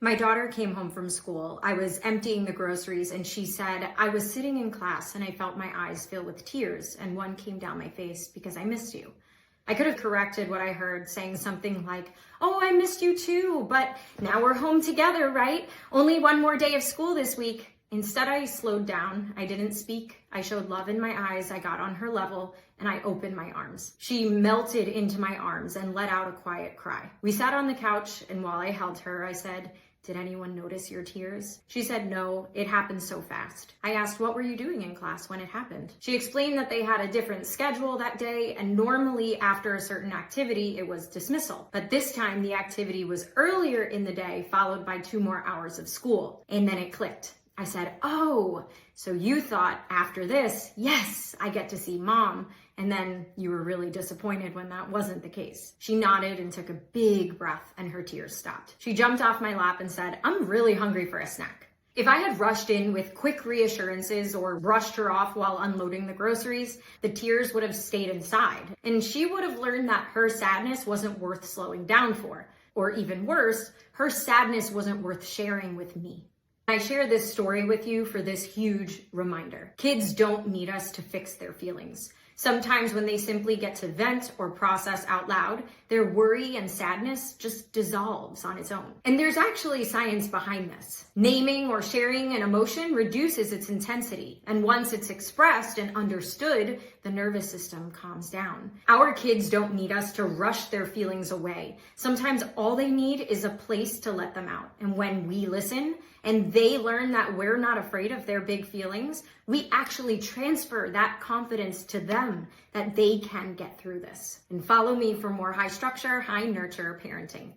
My daughter came home from school. I was emptying the groceries and she said, I was sitting in class and I felt my eyes fill with tears and one came down my face because I missed you. I could have corrected what I heard, saying something like, oh, I missed you too, but now we're home together, right? Only one more day of school this week. Instead, I slowed down. I didn't speak. I showed love in my eyes. I got on her level and I opened my arms. She melted into my arms and let out a quiet cry. We sat on the couch and while I held her, I said, did anyone notice your tears? She said, no, it happened so fast. I asked, what were you doing in class when it happened? She explained that they had a different schedule that day, and normally after a certain activity, it was dismissal. But this time the activity was earlier in the day, followed by 2 more hours of school. And then it clicked. I said, oh, so you thought after this, yes, I get to see mom. And then you were really disappointed when that wasn't the case. She nodded and took a big breath and her tears stopped. She jumped off my lap and said, I'm really hungry for a snack. If I had rushed in with quick reassurances or brushed her off while unloading the groceries, the tears would have stayed inside. And she would have learned that her sadness wasn't worth slowing down for. Or even worse, her sadness wasn't worth sharing with me. I share this story with you for this huge reminder. Kids don't need us to fix their feelings. Sometimes when they simply get to vent or process out loud, their worry and sadness just dissolves on its own. And there's actually science behind this. Naming or sharing an emotion reduces its intensity. And once it's expressed and understood, the nervous system calms down. Our kids don't need us to rush their feelings away. Sometimes all they need is a place to let them out. And when we listen and they learn that we're not afraid of their big feelings, we actually transfer that confidence to them that they can get through this. And follow me for more high structure, high nurture parenting.